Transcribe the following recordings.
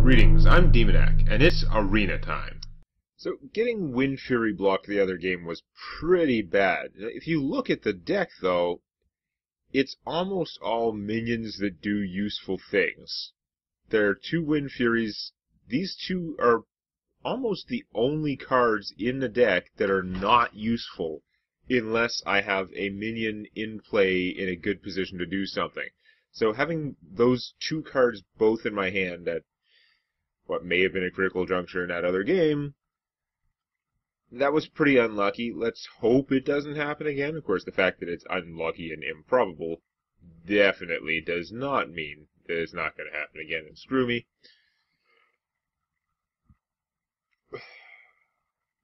Greetings, I'm Demonac, and it's arena time. So, getting Wind Fury blocked the other game was pretty bad. If you look at the deck, though, it's almost all minions that do useful things. There are two Wind Furies. These two are almost the only cards in the deck that are not useful unless I have a minion in play in a good position to do something. So having those two cards both in my hand at what may have been a critical juncture in that other game, that was pretty unlucky. Let's hope it doesn't happen again. Of course, the fact that it's unlucky and improbable definitely does not mean that it's not going to happen again, and screw me.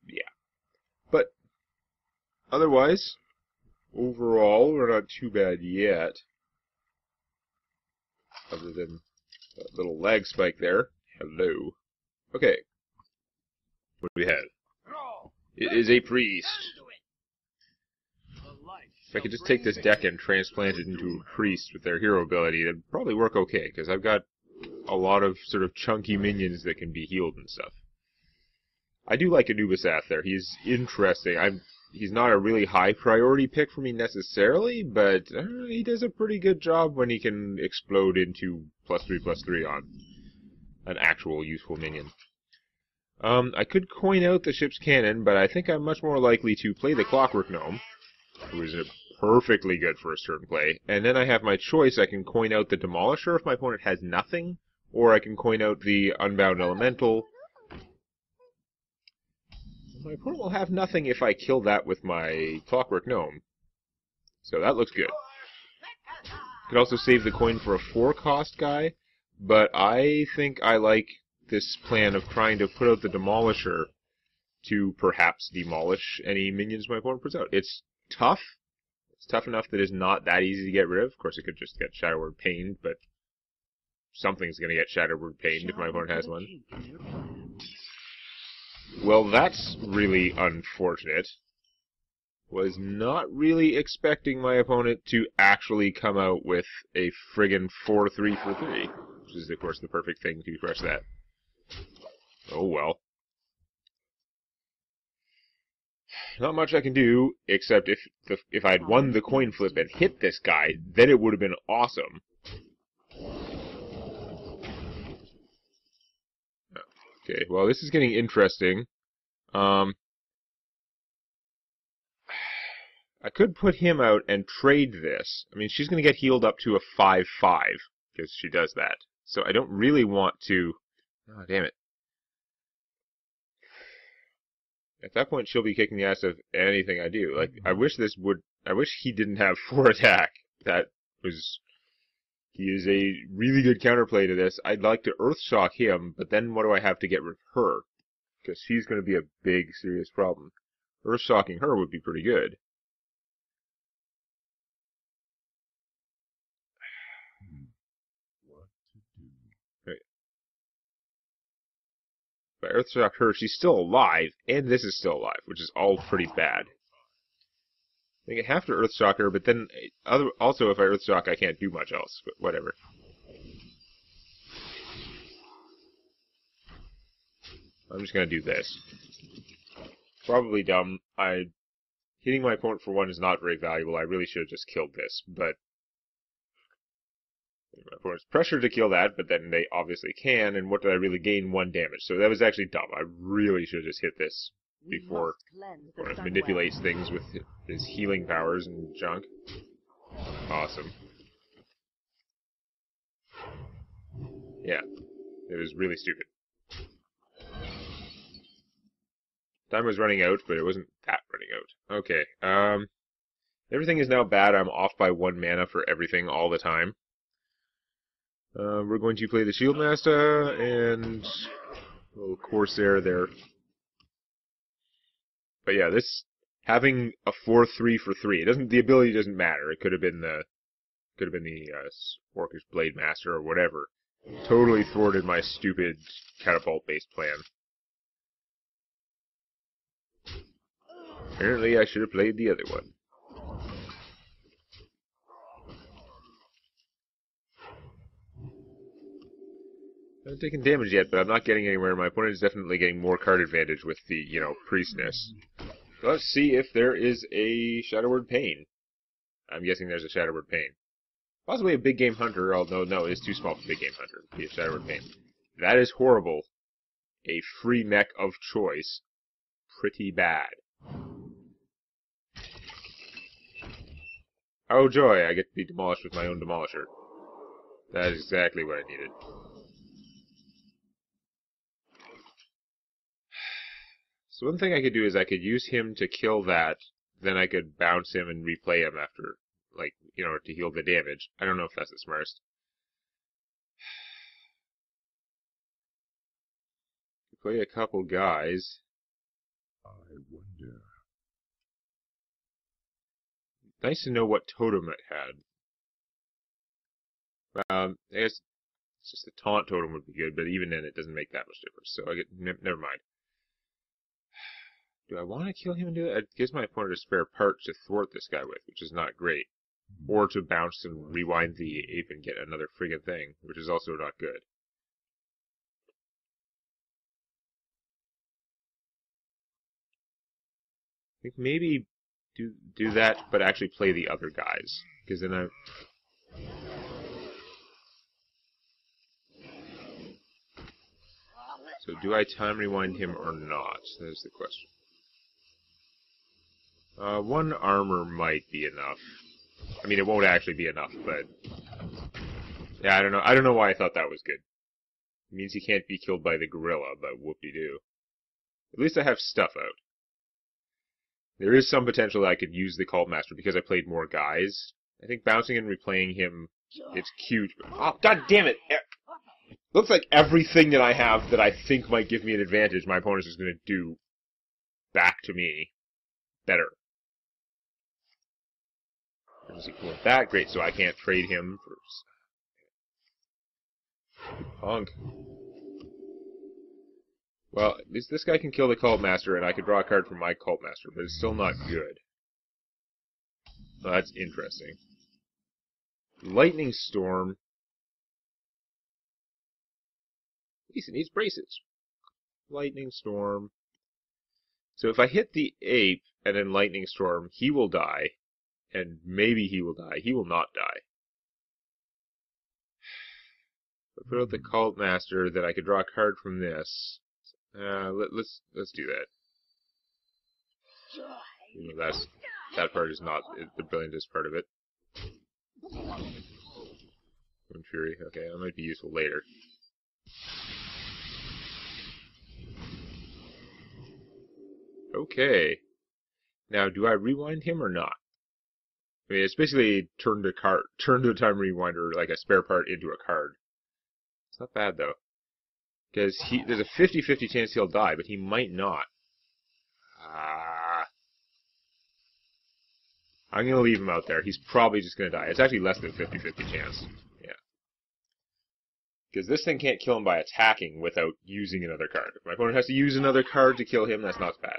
Yeah. But otherwise, overall, we're not too bad yet. Other than that little lag spike there. Hello. Okay. What do we have? It is a priest. If I could just take this deck and transplant it into a priest with their hero ability, that'd probably work okay, because I've got a lot of sort of chunky minions that can be healed and stuff. I do like Anubisath there. He's interesting. He's not a really high priority pick for me necessarily, but he does a pretty good job when he can explode into +3/+3 on an actual useful minion. I could coin out the ship's cannon, but I think I'm much more likely to play the Clockwork Gnome, who is a perfectly good first turn play, and then I have my choice. I can coin out the Demolisher if my opponent has nothing, or I can coin out the Unbound Elemental. My opponent will have nothing if I kill that with my Clockwork Gnome. So that looks good. Could also save the coin for a 4-cost guy, but I think I like this plan of trying to put out the Demolisher to perhaps demolish any minions my opponent puts out. It's tough. It's tough enough that it's not that easy to get rid of. Of course, it could just get Shadow Word Pained, but something's going to get Shadow Word Pained if my opponent has one. Well, that's really unfortunate. Was not really expecting my opponent to actually come out with a friggin' 4/3 for 3, which is, of course, the perfect thing to crush that. Oh well. Not much I can do, except if I'd won the coin flip and hit this guy, then it would have been awesome. Okay, well, this is getting interesting. I could put him out and trade this. I mean, she's going to get healed up to a 5/5, because she does that. So I don't really want to... Oh, damn it. At that point, she'll be kicking the ass of anything I do. Like, I wish he didn't have 4 attack. He is a really good counterplay to this. I'd like to Earthshock him, but then what do I have to get rid of her? Because she's going to be a big, serious problem. Earthshocking her would be pretty good. Right. If I Earthshock her, she's still alive, and this is still alive, which is all pretty bad. I think I have to Earthshock her, but then also if I Earthshock, I can't do much else, but whatever. I'm just going to do this. Probably dumb. Hitting my opponent for 1 is not very valuable. I really should have just killed this, but my opponent's pressured to kill that, but then they obviously can, and what did I really gain? 1 damage. So that was actually dumb. I really should have just hit this before it manipulates things with his healing powers and junk. Awesome. Yeah, it was really stupid. Time was running out, but it wasn't that running out. Okay, everything is now bad. I'm off by 1 mana for everything all the time. We're going to play the Shieldmaster and a little Corsair there. But yeah, this having a 4/3 for 3. The ability doesn't matter. It could have been the Orcish Blade Master or whatever. Totally thwarted my stupid catapult-based plan. Apparently, I should have played the other one. I haven't taken damage yet, but I'm not getting anywhere. My opponent is definitely getting more card advantage with the, Priestess. So let's see if there is a Shadow Word Pain. I'm guessing there's a Shadow Word Pain. Possibly a Big Game Hunter, although no, it's too small for Big Game Hunter to be a Shadow Word Pain. That is horrible. A free mech of choice. Pretty bad. Oh joy, I get to be demolished with my own demolisher. That is exactly what I needed. So one thing I could do is I could use him to kill that, then I could bounce him and replay him after, to heal the damage. I don't know if that's the smartest. Play a couple guys. I wonder. Nice to know what totem it had. I guess it's just the taunt totem would be good, but even then it doesn't make that much difference. So never mind. Do I want to kill him and do that? It gives my opponent a spare part to thwart this guy with, which is not great. Or to bounce and rewind the ape and get another friggin' thing, which is also not good. I think maybe do that, but actually play the other guys, because then I. So do I time rewind him or not? That's the question. One armor might be enough. I mean, it won't actually be enough, but yeah, I don't know. I don't know why I thought that was good. It means he can't be killed by the gorilla, but whoop-de-doo. At least I have stuff out. There is some potential that I could use the Cult Master because I played more guys. I think bouncing and replaying him, it's cute. Oh, god damn it! Looks like everything that I have that I think might give me an advantage, my opponent is going to do back to me better. Is he cool with that? Great, so I can't trade him for punk. Well, at least this guy can kill the Cult Master, and I could draw a card from my Cult Master, but it's still not good. Oh, that's interesting. Lightning Storm. At least it needs braces. Lightning Storm. So if I hit the ape and then Lightning Storm, he will die. And maybe he will die. He will not die. If I put out the Cult Master, then I could draw a card from this. Let's do that. You know, that part is not the brilliantest part of it. Wind Fury. Okay, that might be useful later. Okay. Now, do I rewind him or not? I mean, it's basically turn to a time rewinder, like a spare part into a card. It's not bad though, because there's a 50-50 chance he'll die, but he might not. I'm gonna leave him out there. He's probably just gonna die. It's actually less than 50-50 chance. Yeah. Because this thing can't kill him by attacking without using another card. If my opponent has to use another card to kill him, that's not bad.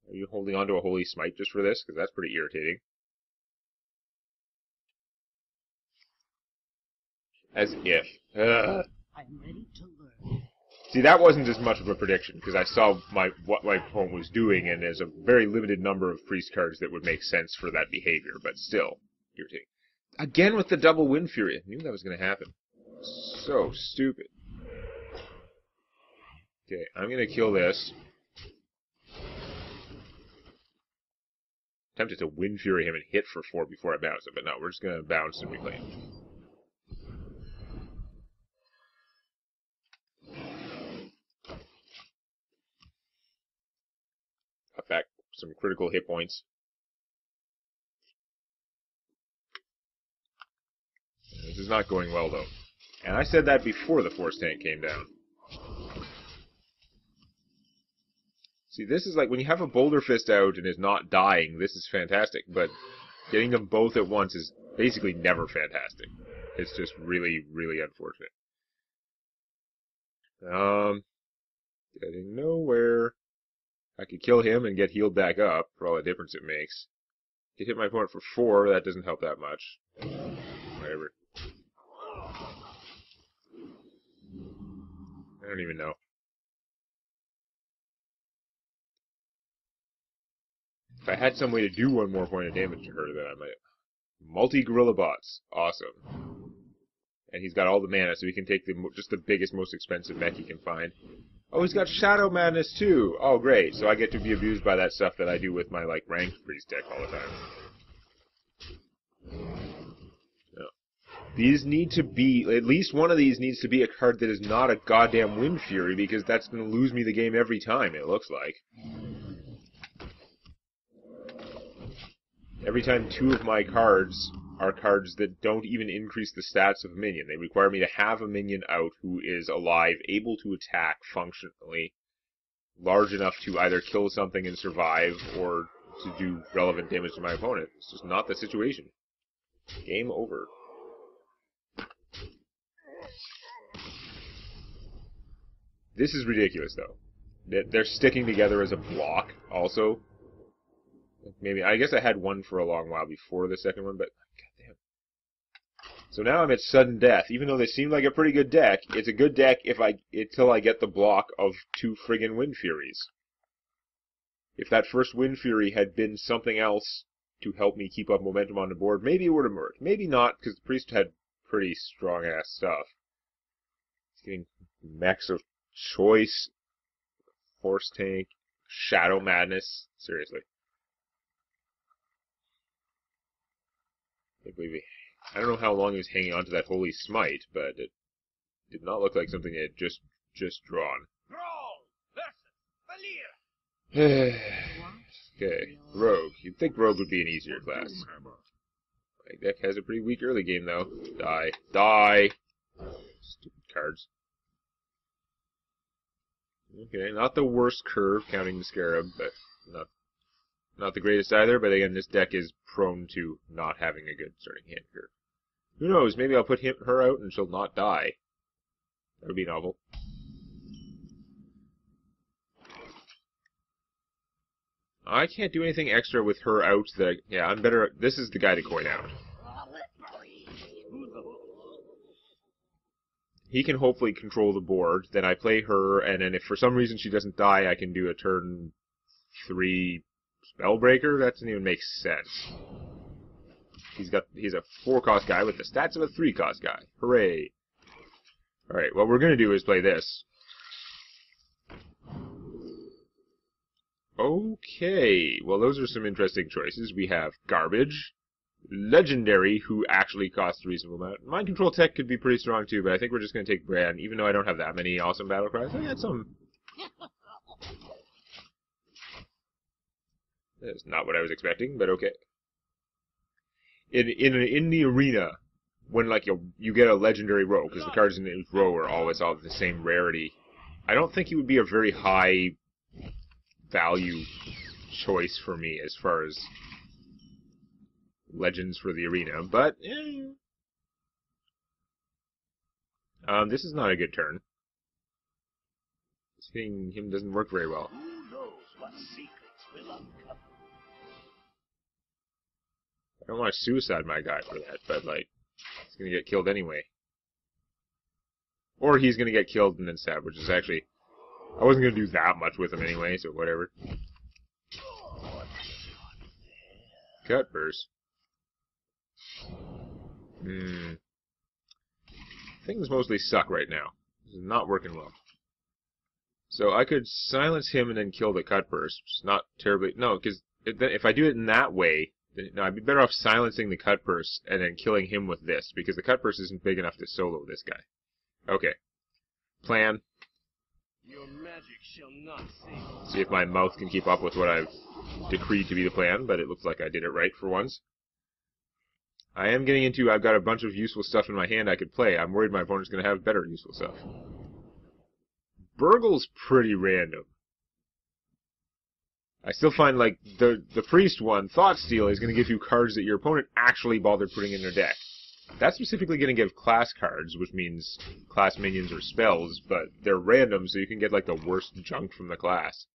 Are you holding on to a Holy Smite just for this? Because that's pretty irritating. As if. I'm ready to learn. See, that wasn't as much of a prediction, because I saw what my opponent was doing, and there's a very limited number of priest cards that would make sense for that behavior, but still, irritating. Again with the double Wind Fury. I knew that was going to happen. So stupid. Okay, I'm going to kill this. Tempted to Wind Fury him and hit for 4 before I bounce it, but no, we're just going to bounce and replay him. Got back some critical hit points. This is not going well, though. And I said that before the Force Tank came down. See, this is like, when you have a Boulder Fist out and is not dying, this is fantastic, but getting them both at once is basically never fantastic. It's just really, really unfortunate. Getting nowhere. I could kill him and get healed back up, for all the difference it makes. Could hit my opponent for 4, that doesn't help that much. Whatever. don't even know. If I had some way to do one more point of damage to her, then I might. Multi-gorilla bots. Awesome. And he's got all the mana, so he can take just the biggest, most expensive mech he can find. Oh, he's got Shadow Madness, too! Oh, great. So I get to be abused by that stuff that I do with my, like, ranked priest deck all the time. These need to be, at least one of these needs to be a card that is not a goddamn Wind Fury, because that's going to lose me the game every time, it looks like. Every time two of my cards are cards that don't even increase the stats of a minion. They require me to have a minion out who is alive, able to attack functionally, large enough to either kill something and survive, or to do relevant damage to my opponent. It's just not the situation. Game over. This is ridiculous, though. They're sticking together as a block, also. Maybe, I guess I had one for a long while before the second one, but goddamn. So now I'm at sudden death. Even though they seem like a pretty good deck, it's a good deck until I get the block of two friggin' Wind Furies. If that first Wind Fury had been something else to help me keep up momentum on the board, maybe it would have worked. Maybe not, because the Priest had pretty strong-ass stuff. He's getting mechs of choice, Force Tank, Shadow Madness. Seriously. I don't know how long he was hanging on to that Holy Smite, but it did not look like something he had just drawn. Okay, Rogue. You'd think Rogue would be an easier class. My deck has a pretty weak early game, though. Die. Die! Stupid cards. Okay, not the worst curve, counting the Scarab, but not the greatest either, but again, this deck is prone to not having a good starting hand curve. Who knows, maybe I'll put her out and she'll not die. That would be novel. I can't do anything extra with her out that... Yeah, I'm better... This is the guy to coin out. He can hopefully control the board, then I play her, and then if for some reason she doesn't die, I can do a turn 3 Spellbreaker? That doesn't even make sense. He's a 4-cost guy with the stats of a 3-cost guy. Hooray. Alright, what we're going to do is play this. Okay, well those are some interesting choices. We have Garbage, Legendary, who actually costs a reasonable amount. Mind Control Tech could be pretty strong too, but I think we're just going to take Bran, even though I don't have that many awesome battle cries. I had some. That's not what I was expecting, but okay. In the arena, when like you get a legendary row, because the cards in the row are always all the same rarity, I don't think he would be a very high value choice for me as far as legends for the arena, but this is not a good turn. This hitting him doesn't work very well. Who knows what secrets will uncover? I don't want to suicide my guy for that, but like, he's gonna get killed anyway. Or he's gonna get killed and then stabbed, which is actually, I wasn't gonna do that much with him anyway, so whatever. Cut burst. Things mostly suck right now. This is not working well. So I could silence him and then kill the cut burst, which is not terribly... No, because if I do it in that way, then, no, I'd be better off silencing the cut burst and then killing him with this, because the cut burst isn't big enough to solo this guy. Okay. Plan. Your magic shall not save. See if my mouth can keep up with what I've decreed to be the plan, but it looks like I did it right for once. I am getting into, I've got a bunch of useful stuff in my hand I could play. I'm worried my opponent's going to have better useful stuff. Burgle's pretty random. I still find, like, the Priest one, Thoughtsteal, is going to give you cards that your opponent actually bothered putting in their deck. That's specifically going to give class cards, which means class minions or spells, but they're random, so you can get, like, the worst junk from the class.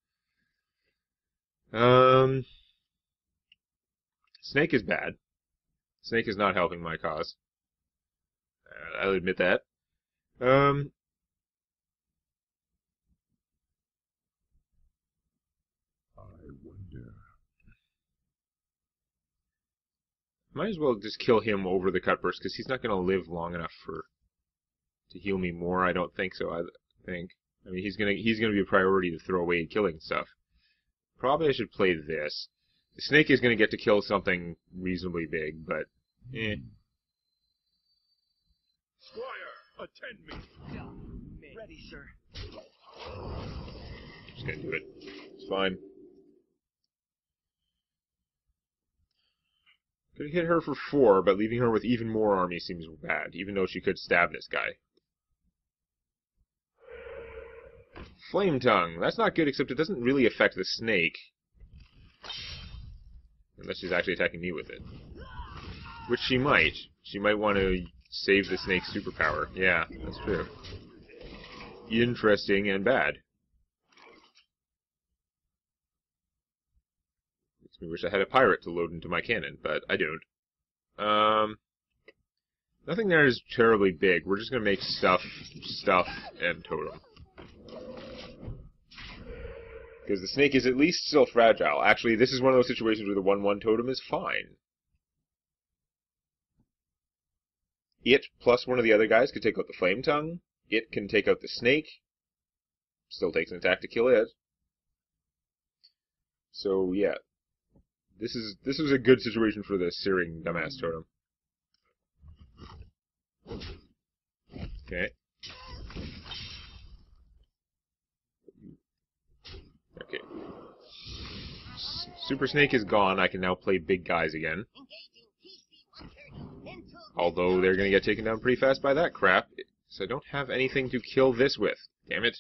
Snake is bad. Snake is not helping my cause. I'll admit that. Might as well just kill him over the cut burst, because he's not going to live long enough to heal me more. I don't think so. I think. I mean, he's gonna be a priority to throw away killing stuff. Probably I should play this. The snake is gonna get to kill something reasonably big, but Squire, attend me. Ready, sir. just gonna do it. It's fine. Could hit her for 4, but leaving her with even more army seems bad, even though she could stab this guy. Flame Tongue. That's not good, except it doesn't really affect the snake. Unless she's actually attacking me with it. Which she might. She might want to save the snake's superpower. Yeah, that's true. Interesting and bad. Makes me wish I had a pirate to load into my cannon, but I don't. Nothing there is terribly big. We're just going to make stuff, and totem. Because the snake is at least still fragile. Actually, this is one of those situations where the 1/1 totem is fine. It plus one of the other guys could take out the Flame Tongue. It can take out the snake. Still takes an attack to kill it. So, yeah. This was a good situation for the Searing Dumbass totem. Okay. Okay. Super Snake is gone. I can now play big guys again. Although they're going to get taken down pretty fast by that crap. So I don't have anything to kill this with. Damn it.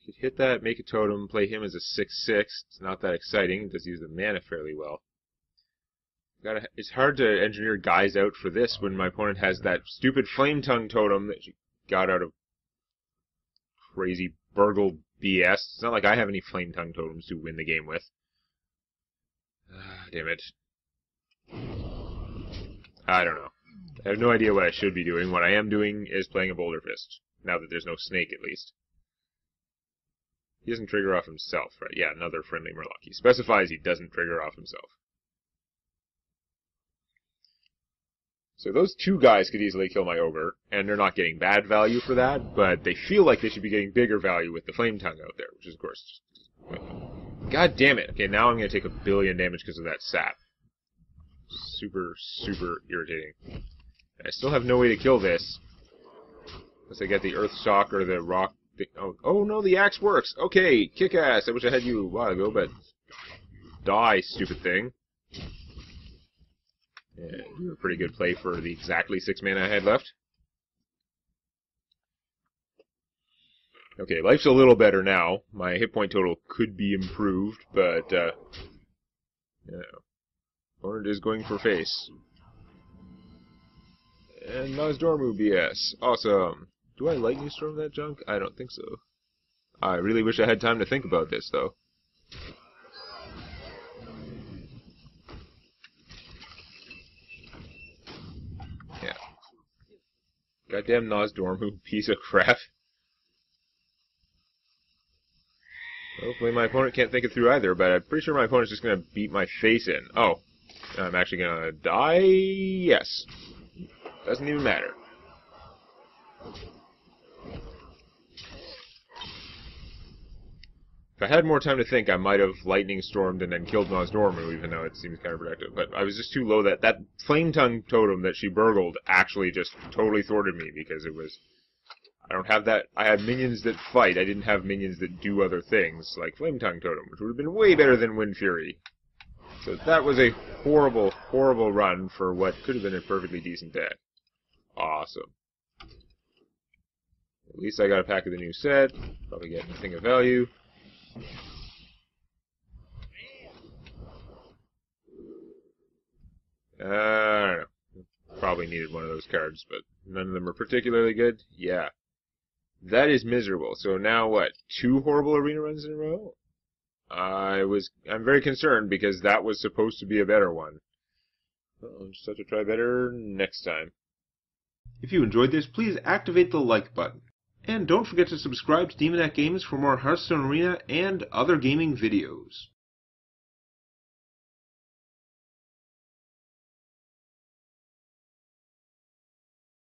Could hit that, make a totem, play him as a 6/6. It's not that exciting. It does use the mana fairly well. It's hard to engineer guys out for this when my opponent has that stupid Flame Tongue totem that she got out of crazy burgle BS. It's not like I have any Flame Tongue totems to win the game with. Damn it. I don't know. I have no idea what I should be doing. What I am doing is playing a Boulder Fist. Now that there's no snake, at least. He doesn't trigger off himself, right? Yeah, another friendly Murloc. He specifies he doesn't trigger off himself. So those two guys could easily kill my ogre, and they're not getting bad value for that, but they feel like they should be getting bigger value with the Flame Tongue out there, which is, of course... God damn it! Okay, now I'm going to take 1 billion damage because of that sap. Super, super irritating. And I still have no way to kill this. Unless I get the Earth Shock or the Rock... Oh no, the axe works! Okay, kick ass! I wish I had you a while ago, but... Die, stupid thing. Yeah, you were a pretty good play for the exactly 6 mana I had left. Okay, life's a little better now. My hit point total could be improved, but, yeah. Opponent is going for face. And Nosdormu BS. Awesome. Do I Lightning Storm that junk? I don't think so. I really wish I had time to think about this, though. Yeah. Goddamn Nosdormu, piece of crap. Hopefully my opponent can't think it through either, but I'm pretty sure my opponent's just going to beat my face in. Oh. I'm actually going to die? Yes. Doesn't even matter. If I had more time to think, I might have Lightning Stormed and then killed Nosdormu, even though it seems counterproductive. But I was just too low that Flame Tongue totem that she burgled actually just totally thwarted me because it was... I don't have that... I had minions that fight. I didn't have minions that do other things, like Flame Tongue totem, which would have been way better than Wind Fury. So that was a horrible, horrible run for what could have been a perfectly decent deck. Awesome. At least I got a pack of the new set. Probably get nothing of value. I don't know. Probably needed one of those cards, but none of them are particularly good. Yeah. That is miserable. So now what? 2 horrible arena runs in a row? I'm very concerned because that was supposed to be a better one. Well, I'll just have to try better next time. If you enjoyed this, please activate the like button. And don't forget to subscribe to Demonac Games for more Hearthstone Arena and other gaming videos.